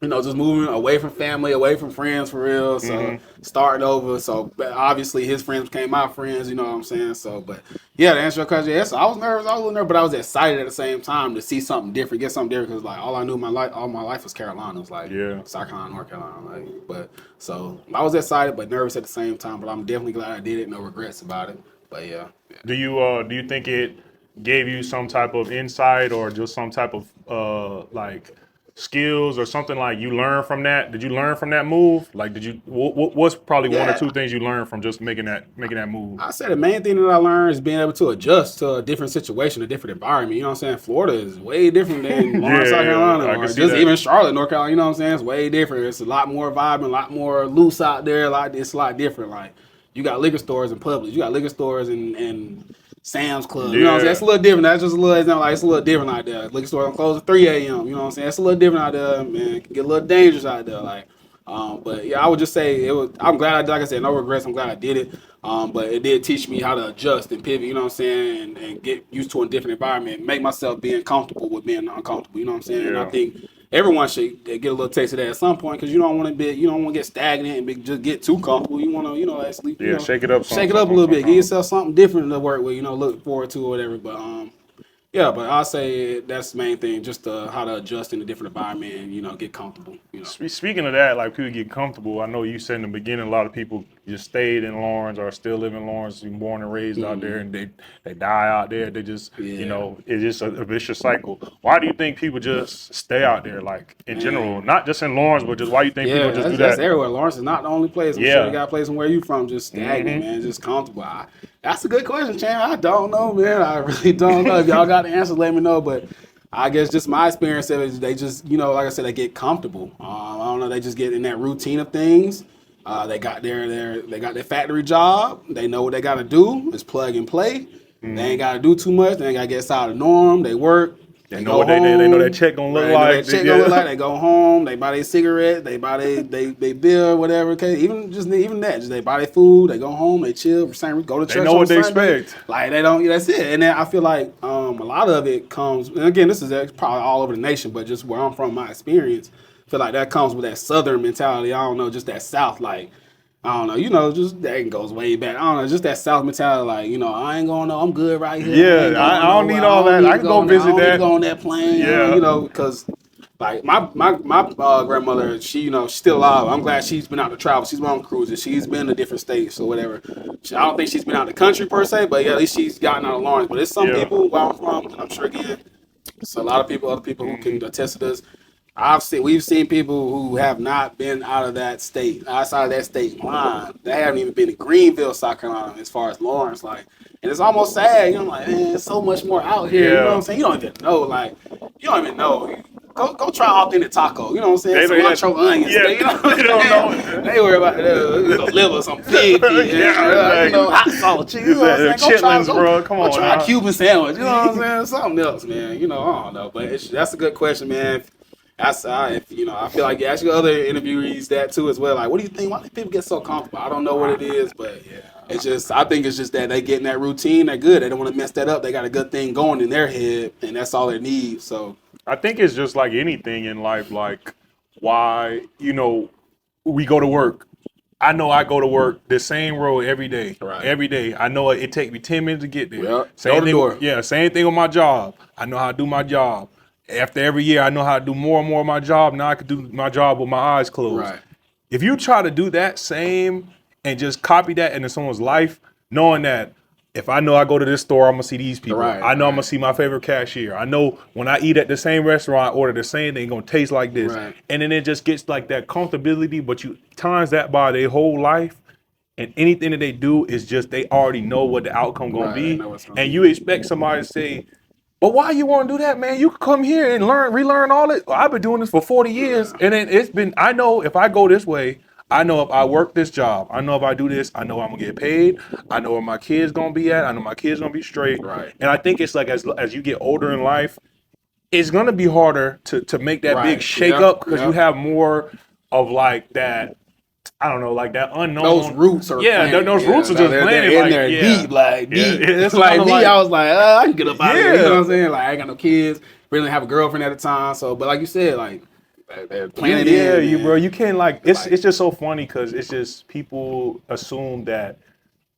just moving away from family, away from friends for real. So starting over. So obviously his friends became my friends, you know what I'm saying? So, but yeah, to answer your question, yes, I was nervous. I was a little nervous, but I was excited at the same time to see something different, get something different. Because like all I knew all my life was Carolina. It was like South Carolina, North Carolina. But so I was excited, but nervous at the same time. But I'm definitely glad I did it. No regrets about it. But yeah. Do you think it gave you some type of insight or just some type of like skills or something like you learned from that? Did you learn from that move? Like, what's probably one or two things you learned from just making that move? I said the main thing that I learned is being able to adjust to a different situation, a different environment. You know what I'm saying? Florida is way different than Lawrence, South Carolina, or just even Charlotte, North Carolina. You know what I'm saying? It's way different. It's a lot more vibrant, a lot more loose out there. It's a lot different. Like, you got liquor stores in Publix, you got liquor stores in Sam's Club. You know what I'm saying? It's a little different. That's just a little, it's a little different out there. Liquor store close at 3 a.m. You know what I'm saying? It's a little different out there, man. It can get a little dangerous out there. Like, but yeah, I would just say I'm glad I did. Like I said, no regrets. I'm glad I did it. But it did teach me how to adjust and pivot, you know what I'm saying, and get used to a different environment, make myself being comfortable with being uncomfortable, you know what I'm saying? And I think everyone should get a little taste of that at some point, because you don't want to get stagnant and just get too comfortable. You want to, actually, shake it up. Shake it up a little bit. Give yourself something different to work with, look forward to or whatever. But yeah, but I'll say that's the main thing, just how to adjust in a different environment and, get comfortable. Speaking of that, like people get comfortable, I know you said in the beginning, a lot of people, just stayed in Lawrence or still live in Lawrence, you're born and raised out there, and they die out there. They just, you know, it's just a vicious cycle. Why do you think people just stay out there, like in general, not just in Lawrence, but just why you think people just do that? That's everywhere. Lawrence is not the only place. I'm sure you got a place where you from, just stagnant, man, just comfortable. That's a good question, Chan. I don't know, man. I really don't know. If y'all got the answers, let me know. But I guess just my experience of it, they just, you know, like I said, they get comfortable. I don't know, they just get in that routine of things. They got their factory job. They know what they got to do. It's plug and play. They ain't got to do too much. They ain't got to get outside of the norm. They work. They know what they know that check gonna look like. They go home. They buy their cigarette. They buy they bill, whatever. Okay, even that. Just they buy their food. They go home. They chill. Go to church. They know what they Sunday. expect. Like they don't. That's it. And then I feel like a lot of it comes. And again, this is probably all over the nation, but just where I'm from, my experience, I feel like that comes with that Southern mentality. I don't know, just that South, like. I don't know, you know, just that goes way back. I don't know, just that South mentality, like, you know, I ain't going no, I'm good right here. Yeah, I don't need all that. I can go visit that. I don't need to go on that plane. Yeah, you know, because like my grandmother, she, you know, she's still alive. I'm glad she's been out to travel. She's been on cruises. She's been to different states or whatever. I don't think she's been out the country per se, but yeah, at least she's gotten out of Lawrence. But there's some people where I'm from, and I'm sure again, it's a lot of people, other people who can attest to this. We've seen people who have not been out of that state, outside of that state line. They haven't even been to Greenville, South Carolina, as far as Lawrence. Like, and it's almost sad. You know, like, man, there's so much more out here. You know what I'm saying? You don't even know. Like, you don't even know. Go try authentic taco. You know what I'm saying? Some cilantro onions. Yeah, you know you don't know. They worry about liver, some pig. You know, hot sauce. You know what I'm saying? Chitlins, bro. Come on. Try a Cuban sandwich. You know what I'm saying? Something else, man. You know, I don't know. But that's a good question, man. You know, I feel like you ask your other interviewees that too as well. Like, what do you think? Why do people get so comfortable? I don't know what it is, but it's just, I think it's just that they get in that routine. They're good. They don't want to mess that up. They got a good thing going in their head, and that's all they need. So I think it's just like anything in life. Like, why, you know, we go to work. I know I go to work the same road every day. Right. Every day. I know it takes me 10 minutes to get there. Yep. Same thing. Yeah, same thing with my job. I know how to do my job. After every year, I know how to do more and more of my job. Now I can do my job with my eyes closed. Right. If you try to do that same and just copy that into someone's life, knowing that if I know I go to this store, I'm going to see these people. I know I'm going to see my favorite cashier. I know when I eat at the same restaurant, I order the same thing, going to taste like this. Right. And then it just gets like that comfortability, but you times that by their whole life. And anything that they do is just they already know what the outcome going to be. And you expect somebody to say, but why you want to do that, man? You can come here and relearn all it. I've been doing this for 40 years. And then I know if I go this way, I know if I work this job, I know if I do this, I know I'm going to get paid. I know where my kid's going to be at. I know my kid's going to be straight. Right. And I think it's like as you get older in life, it's going to be harder to make that big shake up because you have more of like that. I don't know, like that unknown. Those roots are those roots are just planted in there deep, like deep. It's like me. I was like, I can get up out of here. You know what I'm saying? Like I ain't got no kids. Really didn't have a girlfriend at the time. So, but like you said, like they're planted in. Bro. You can't like. It's just so funny because it's just people assume that,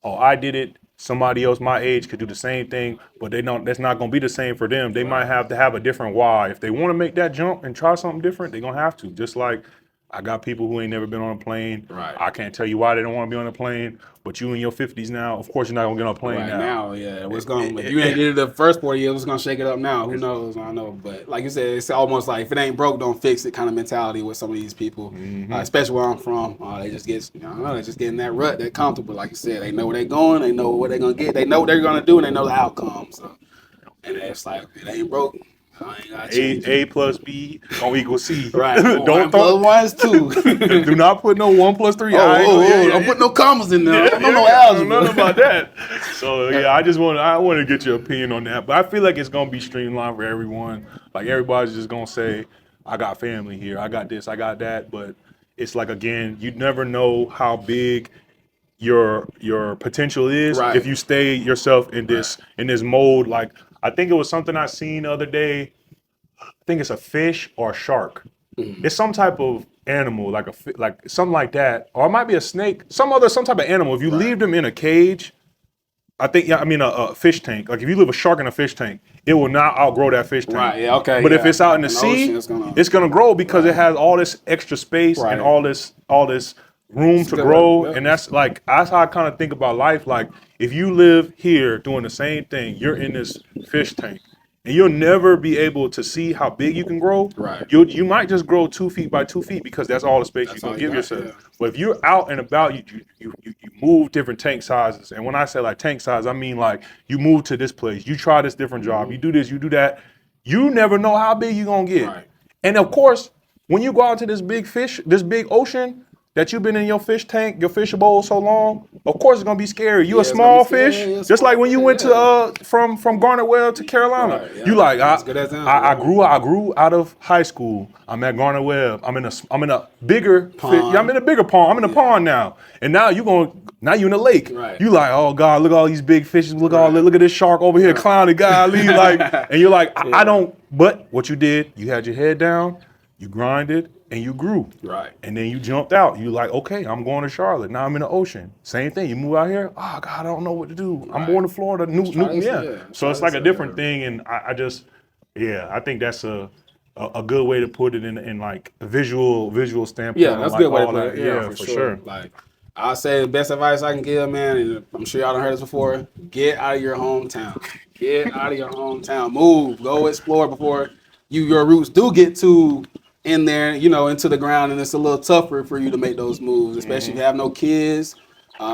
oh, I did it. Somebody else my age could do the same thing, but they don't. That's not gonna be the same for them. They might have to have a different why. If they want to make that jump and try something different, they're gonna have to. Just like. I got people who ain't never been on a plane. Right. I can't tell you why they don't want to be on a plane, but you in your 50s now, of course you're not going to get on a plane now. Yeah. What's going if you ain't did it the first 40 years, what's going to shake it up now? Who knows? I don't know. But like you said, it's almost like if it ain't broke, don't fix it kind of mentality with some of these people, especially where I'm from. They just get, they just get in that rut. They're comfortable. Like you said, they know where they're going. They know what they're going to get. They know what they're going to do, and they know the outcome. So, and it's like, if it ain't broke, A plus B gonna equal C. Right. Don't throw 1 is 2. Do not put no 1 plus 3. Don't put no commas in there. Don't no algebra. Nothing about that. So I want to get your opinion on that. But I feel like it's gonna be streamlined for everyone. Like everybody's just gonna say, I got family here. I got this. I got that. But it's like again, you never know how big your potential is if you stay yourself in this mold. Like. I think it was something I seen the other day. I think it's a fish or a shark. It's some type of animal, like something like that, or it might be a snake. Some type of animal. If you leave them in a cage, a fish tank. Like if you leave a shark in a fish tank, it will not outgrow that fish tank. Right. Yeah. Okay. But if it's out in the sea, it's gonna grow because it has all this extra space and all this room It's to good grow, one. Yep. and that's how I kind of think about life. Like if you live here doing the same thing, you're in this fish tank, and you'll never be able to see how big you can grow. Right. You might just grow 2 feet by 2 feet because that's all the space That's you're all gonna you give got, yourself. yeah. But if you're out and about, you move different tank sizes, and when I say like tank size, I mean like you move to this place, you try this different job, you do this, you do that. You never know how big you're gonna get. Right. And of course, when you go out to this big ocean that you've been in your fish tank, your fish bowl so long, of course it's gonna be scary. You Yeah, a it's gonna be small scary. fish, Yeah, you're a just like small when you fish, went yeah. to from Garnet Well to Carolina. Right, yeah. You like That's a good example, I yeah. grew out of high school. I'm at Garnet Well. I'm in a bigger Pond. yeah, I'm in a bigger pond. I'm in a pond now, and now you in the lake. Right. You like, oh God, look at all these big fishes. Look Right. look at this shark over here clowning. Golly, like, and you're like, I don't. But what you did, you had your head down, you grinded, and you grew. Right. And then you jumped out. You like, okay, I'm going to Charlotte. Now I'm in the ocean. Same thing. You move out here. Oh God, I don't know what to do. I'm going to Florida. So it's like a different thing, and I just, I think that's a good way to put it in like a visual standpoint. Yeah, that's a like good way to all put it. that. Yeah, for sure. Like, I'll say the best advice I can give, man, and I'm sure y'all done heard this before, get out of your hometown. Get out of your hometown. Move. Go explore before your roots do get to in there, into the ground, and it's a little tougher for you to make those moves, especially if you have no kids.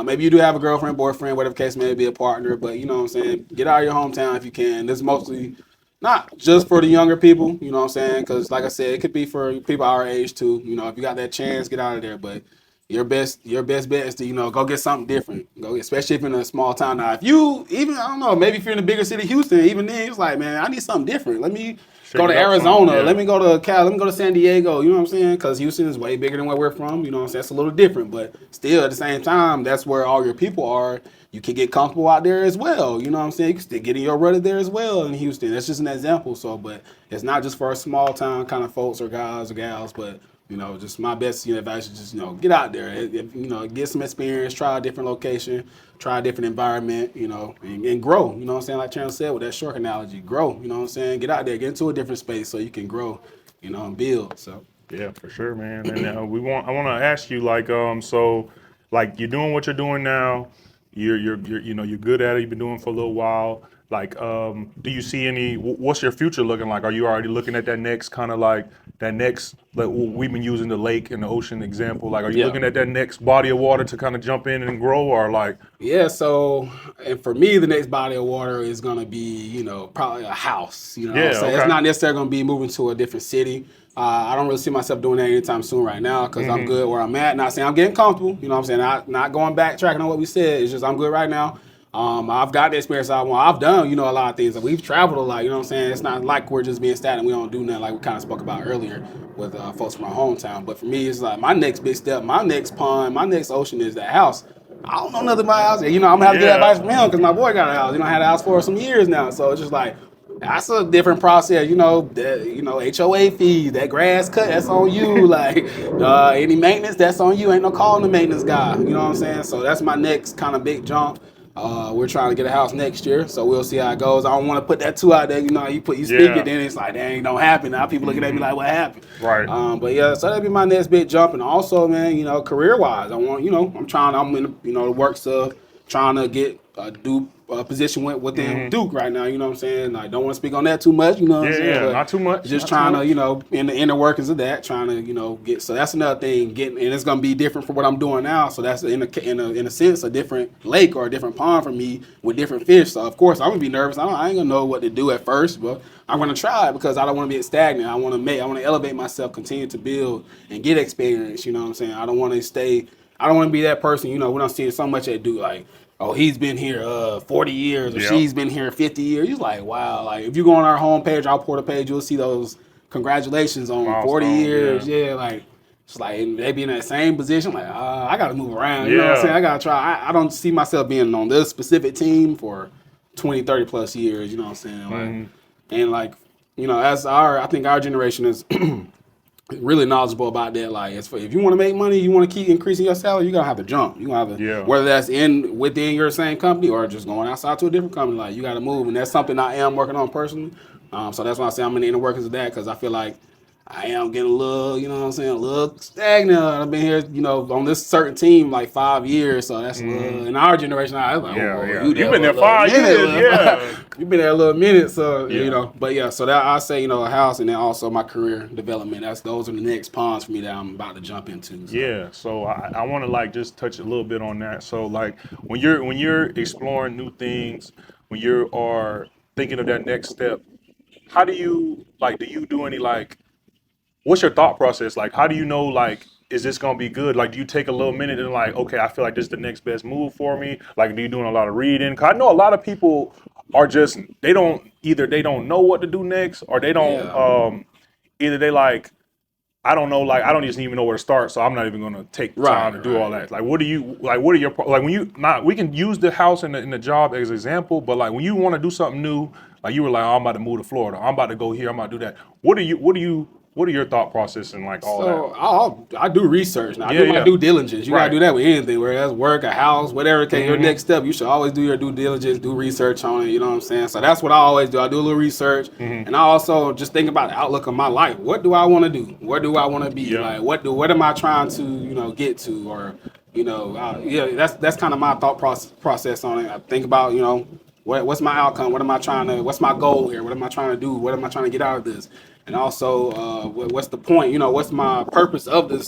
Maybe you do have a girlfriend, boyfriend, whatever case may be, a partner, but you know what I'm saying? Get out of your hometown if you can. This is mostly not just for the younger people, you know what I'm saying? Because like I said, it could be for people our age too. If you got that chance, get out of there. But your best bet is to, go get something different. Especially if you're in a small town. Now, if you even, I don't know, maybe if you're in a bigger city, Houston, even then, it's like, man, I need something different. Let me go to Arizona. Let me go to Cal. Let me go to San Diego. You know what I'm saying? Because Houston is way bigger than where we're from. You know what I'm saying? It's a little different, but still at the same time, that's where all your people are. You can get comfortable out there as well. You know what I'm saying? You can still get in your rudder there as well in Houston. That's just an example. So, but it's not just for small town kind of folks or guys or gals, but just my best advice is just get out there. Get some experience, try a different location, try a different environment, and grow. You know what I'm saying? Like Terrence said with that shark analogy, grow. You know what I'm saying? Get out there, get into a different space so you can grow, and build. So yeah, for sure, man. And I want to ask you so like you're doing what you're doing now. You're good at it. You've been doing it for a little while. Like, do you see what's your future looking like? Are you already looking at that next kind of like we've been using the lake and the ocean example. Like, are you looking at that next body of water to kind of jump in and grow, or like? Yeah. So, and for me, the next body of water is going to be, probably a house, so it's not necessarily going to be moving to a different city. I don't really see myself doing that anytime soon right now because I'm good where I'm at. Not saying I'm getting comfortable, you know what I'm saying? Not going backtracking on what we said. It's just I'm good right now. I've got the experience I want. I've done, a lot of things. We've traveled a lot, you know what I'm saying? It's not like we're just being static and we don't do nothing like we kind of spoke about earlier with folks from our hometown. But for me, it's like my next big step, my next pond, my next ocean is that house. I don't know nothing about house. I'm going to have to get advice from him because my boy got a house. I had a house for some years now. So it's just like, that's a different process, HOA fees, that grass cut, that's on you. Like, any maintenance, that's on you. Ain't no calling the maintenance guy, you know what I'm saying? So that's my next kind of big jump. We're trying to get a house next year, so we'll see how it goes. I don't want to put that too out there. You speak it, then it's like, dang, don't happen. Now people looking at me like, what happened? Right. But yeah, so that'd be my next big jump. And also, man, career-wise, I want, I'm in the works of trying to get a position within Duke right now, you know what I'm saying? I don't want to speak on that too much, you know what I'm saying? Yeah, not too much. Just trying to, in the inner workings of that, trying to, get, so that's another thing, and it's going to be different from what I'm doing now, so that's in a sense a different lake or a different pond for me with different fish, so of course I'm going to be nervous. I ain't going to know what to do at first, but I'm going to try it because I don't want to be stagnant. I want to elevate myself, continue to build and get experience, you know what I'm saying? I don't want to be that person, we don't see so much at Duke, like, oh, he's been here 40 years or she's been here 50 years. You're like, wow. Like, if you go on our homepage, our portal page, you'll see those congratulations on 40 years. Yeah, like, it's like they be in that same position. Like, I got to move around. You know what I'm saying? I got to try. I don't see myself being on this specific team for 20, 30 plus years. You know what I'm saying? Like, and like, I think our generation is really knowledgeable about that. Like, if you want to make money, you want to keep increasing your salary, you're gonna have to jump. You gonna have to, whether that's within your same company or just going outside to a different company. Like, you got to move, and that's something I am working on personally. So that's why I say I'm in the inner workings of that because I feel like I am getting a little, you know what I'm saying, a little stagnant. I've been here, you know, on this certain team like 5 years, so that's a little, in our generation, I was like, Yeah, oh, yeah. you You've there been for a there little 5 minute, years, yeah. You've been there a little minute, so, Yeah. you know, but yeah, so that I say, you know, a house and then also my career development, those are the next ponds for me that I'm about to jump into. So. Yeah, so I want to like just touch a little bit on that. So like when you're exploring new things, when you are thinking of that next step, how do you like? Do you do any like? What's your thought process? Like, how do you know like? Is this gonna be good? Like, do you take a little minute and like, okay, I feel like this is the next best move for me? Like, do you doing a lot of reading? Cause I know a lot of people are just they don't know what to do next, or they don't Yeah. either they like I don't know, like I don't just even know where to start, so I'm not even gonna take time to do all that. Like, what do you like? What are your like when you not? We can use the house and the job as an example, but like when you want to do something new, like you were like, oh, I'm about to move to Florida, I'm about to go here, I'm about to do that. What are your thought process and like all So that? I do research now. I Yeah, do my yeah. due diligence. You gotta Right. do that with anything, whether that's work, a house, whatever. Okay, your Mm-hmm. next step, you should always do your due diligence, do research on it. You know what I'm saying? So that's what I always do. I do a little research, Mm-hmm. and I also just think about the outlook of my life. What do I want to do? Where do I want to be? Yeah. Like what am I trying to get to? Or yeah, that's kind of my thought process on it. I think about what's my outcome? What's my goal here? What am I trying to do? What am I trying to get out of this? And also, what's the point? What's my purpose of this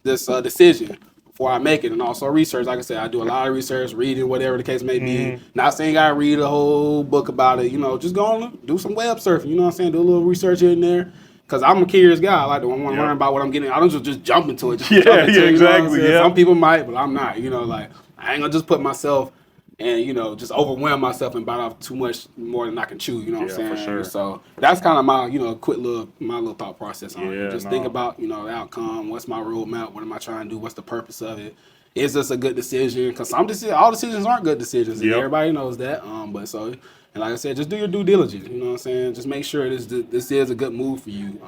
decision before I make it? And also research. Like I said, I do a lot of research, reading, whatever the case may be. Mm-hmm. Not saying I read a whole book about it. Just go on, do some web surfing. You know what I'm saying? Do a little research here and there. Cause I'm a curious guy. I like to want to Yep. learn about what I'm getting. I don't just jump into it. Just Yeah, jump into yeah, it, you know what I'm exactly, saying? yeah. Some people might, but I'm not. Like I ain't gonna just put myself and just overwhelm myself and bite off too much more than I can chew. You know what I'm Yeah, saying? for sure. So that's kind of my my little thought process on Yeah, it. Just no. think about the outcome. What's my roadmap? What am I trying to do? What's the purpose of it? Is this a good decision? Because all decisions aren't good decisions, and Yep. everybody knows that. And like I said, just do your due diligence. You know what I'm saying? Just make sure this is a good move for you.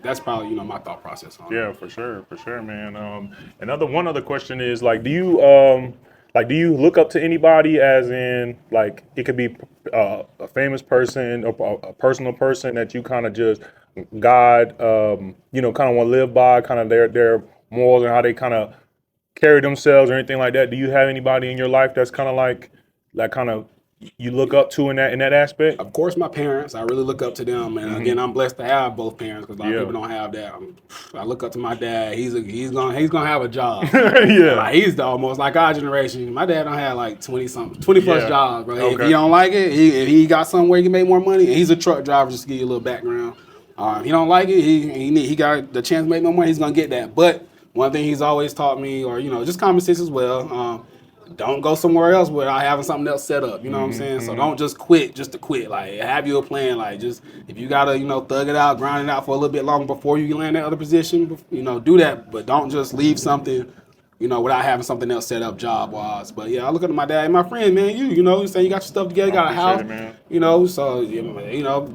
That's probably my thought process on it. Yeah, for sure, man. One other question is like, do you look up to anybody? As in, like, it could be a famous person or a personal person that you kind of just God, kind of want to live by, kind of their morals and how they kind of carry themselves or anything like that. Do you have anybody in your life that's kind of like that kind of you look up to in that aspect? Of course, my parents. I really look up to them, and again, I'm blessed to have both parents because a lot of people don't have that. I look up to my dad. He's gonna have a job. Yeah. Like he's almost like our generation. My dad don't have like 20 plus Yeah. jobs, bro. If Okay. he don't like it, if he got somewhere he can make more money, and he's a truck driver. Just to give you a little background. If he don't like it, he got the chance to make more money. He's gonna get that. But one thing he's always taught me, or just common sense as well. Don't go somewhere else without having something else set up. You know what I'm saying? So don't just quit just to quit. Like have your plan. Like just if you gotta thug it out, grind it out for a little bit longer before you land that other position. Do that. But don't just leave something. Without having something else set up job wise. But yeah, I look up to my dad and my friend, man. You saying you got your stuff together, you got a house, man. So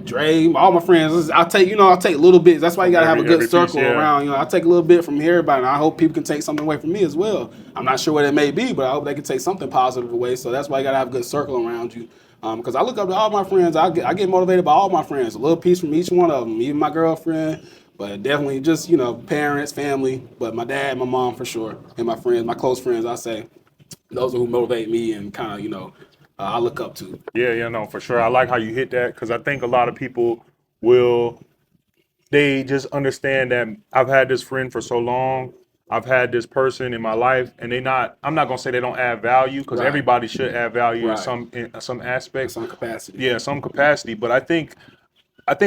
Dre, all my friends. I take little bits. That's why you gotta have a Every good circle piece, yeah. around. I take a little bit from everybody, and I hope people can take something away from me as well. I'm not sure what it may be, but I hope they can take something positive away. So that's why you gotta have a good circle around you. Because I look up to all my friends. I get motivated by all my friends. A little piece from each one of them, even my girlfriend. But definitely just, parents, family, but my dad, my mom for sure, and my friends, my close friends, I say, those are who motivate me and kind of, I look up to. Yeah, no, for sure. I like how you hit that because I think a lot of people they just understand that I've had this friend for so long. I've had this person in my life, and I'm not gonna say they don't add value because Right. everybody should add value Right. in some aspect. Some capacity. Yeah, some capacity. But I think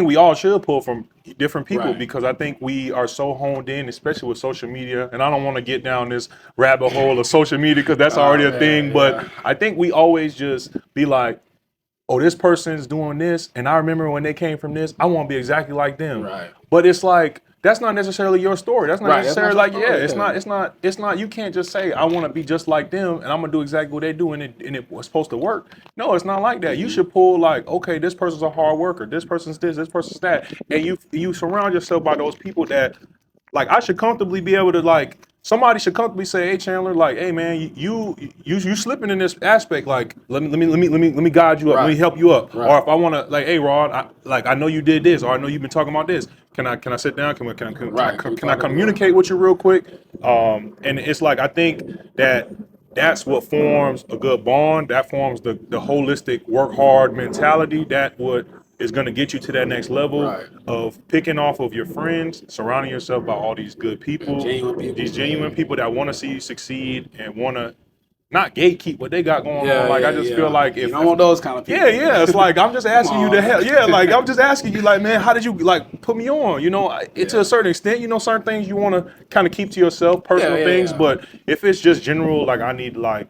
we all should pull from different people Right. because I think we are so honed in, especially with social media. And I don't want to get down this rabbit hole of social media because that's already a thing. yeah. But I think we always just be like, oh, this person's doing this, and I remember when they came from this, I want to be exactly like them. Right. But it's like that's not necessarily your story. That's not Right, that's necessarily not like your story, it's not. You can't just say I want to be just like them, and I'm gonna do exactly what they do, and it was supposed to work. No, it's not like that. You should pull like, okay, this person's a hard worker. This person's this person's that, and you surround yourself by those people that, like, I should comfortably be able to like somebody should comfortably say, "Hey, Chandler, like, hey, man, you slipping in this aspect. Like, let me guide you up. Let me help you up. Right. Or if I want to, like, hey, Rod, I know you did this, or I know you've been talking about this. Can I sit down? Can I communicate with you real quick? And it's like I think that's what forms a good bond. That forms the holistic work hard mentality. That would is going to get you to that next level Right. of picking off of your friends, surrounding yourself by all these good people, Genuine people. these genuine people that want to see you succeed and want to not gatekeep what they got going Yeah, on. Like yeah, I just yeah. feel like if you don't want those kind of people. yeah, it's like I'm just asking you on. to help. Yeah, like I'm just asking you, like, man, how did you like put me on? You know, to a certain extent, you know, certain things you want to kind of keep to yourself, personal things. Yeah. But if it's just general, like I need like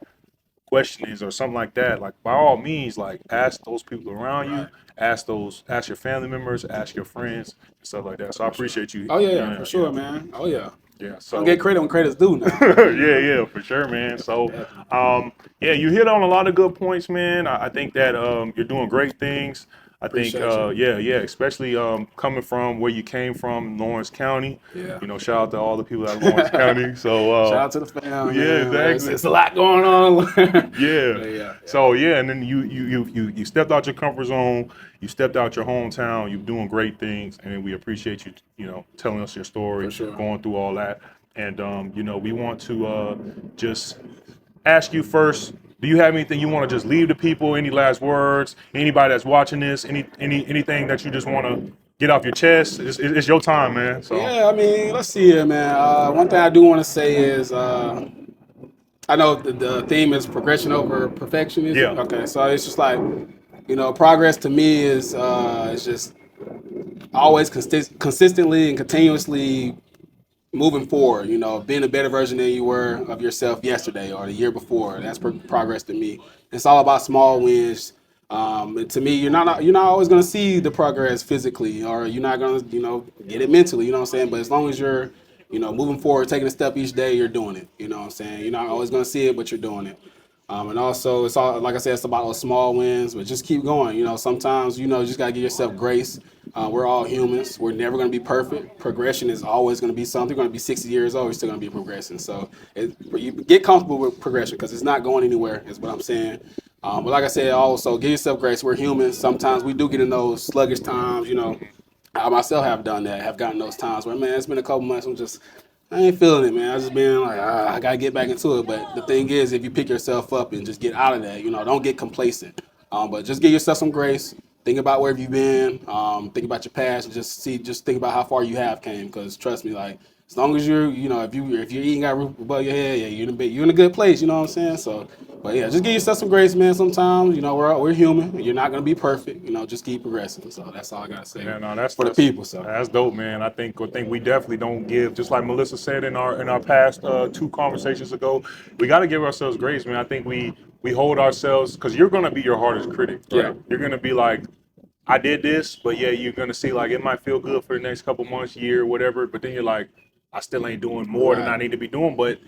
questions or something like that, like by all means, like ask those people around you, ask your family members, ask your friends, and stuff like that. So I appreciate you. Oh yeah, for sure, man. Oh yeah. Yeah, so Don't get credit when credit's due now. yeah, for sure, man. So, yeah, you hit on a lot of good points, man. I think that you're doing great things. I think, Appreciate yeah, especially coming from where you came from, Lawrence County. Yeah. You know, shout out to all the people at Lawrence County. So, Shout out to the fam. yeah, man. exactly. It's a lot going on. Yeah. So yeah, and then you stepped out your comfort zone. You stepped out your hometown. You're doing great things, and we appreciate you. You know, telling us your story, For sure. going through all that, and you know, we want to just ask you first. Do you have anything you want to just leave the people? Any last words? Anybody that's watching this? Anything that you just want to get off your chest? It's your time, man. So Yeah, I mean, let's see here, man. One thing I do want to say is, I know the theme is progression over perfectionism. Yeah. Okay, so it's just like, you know, progress to me is just always consistently and continuously moving forward. You know, being a better version than you were of yourself yesterday or the year before. That's progress to me. It's all about small wins. And to me, you're not always gonna see the progress physically, or you're not gonna get it mentally. You know what I'm saying? But as long as you're moving forward, taking a step each day, you're doing it. You know what I'm saying? You're not always gonna see it, but you're doing it. And also, it's all, like I said, it's about those small wins, but just keep going. You know, sometimes, you just got to give yourself grace. We're all humans. We're never going to be perfect. Progression is always going to be something. You're going to be 60 years old, you're still going to be progressing. So you get comfortable with progression because it's not going anywhere, is what I'm saying. But like I said, also, give yourself grace. We're humans. Sometimes we do get in those sluggish times, I myself have done that, have gotten those times where, man, it's been a couple months, I ain't feeling it, man. I just been like, I gotta get back into it. But the thing is, if you pick yourself up and just get out of that, don't get complacent. But just give yourself some grace. Think about where you've been. Think about your past, and just think about how far you have came. Because trust me, like as long as you're, if you're eating got a roof above your head, yeah, you're in a good place. You know what I'm saying? So, but yeah, just give yourself some grace, man. Sometimes, we're human. You're not gonna be perfect. Just keep progressing. So that's all I gotta say. Yeah, no, that's for the people. So that's dope, man. I think we definitely don't give, just like Melissa said in our past 2 conversations ago, we got to give ourselves grace, man. I think we hold ourselves, because you're gonna be your hardest critic, right? Yeah. You're gonna be like, I did this, but yeah, you're gonna see like it might feel good for the next couple months, year, whatever, but then you're like, I still ain't doing more than I need to be doing, but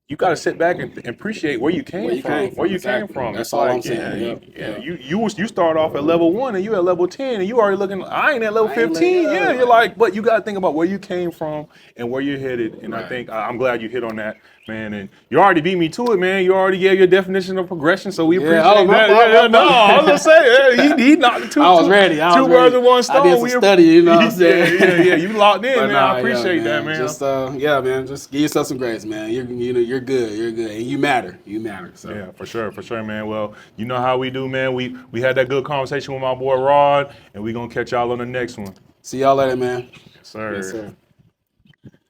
you got to sit back and appreciate where you came from. That's it's all like, I'm saying. You start off at level 1 and you at level 10 and you already looking. I ain't at level 15. Yeah, you're like, but you got to think about where you came from and where you're headed. And Right. I think I'm glad you hit on that, man. And you already beat me to it, man. You already gave your definition of progression, so we appreciate that. No, I was gonna say, he knocked two. I was ready. Two birds with one stone. I did some study. You know what I'm saying? Yeah. You locked in, But man. nah, I appreciate that, man. Just man. Just give yourself some grace, man. You're good. You're good, and you matter. So. Yeah, for sure, man. Well, you know how we do, man. We had that good conversation with my boy Rod, and we gonna catch y'all on the next one. See y'all later, man. Yes, sir. Yes, sir.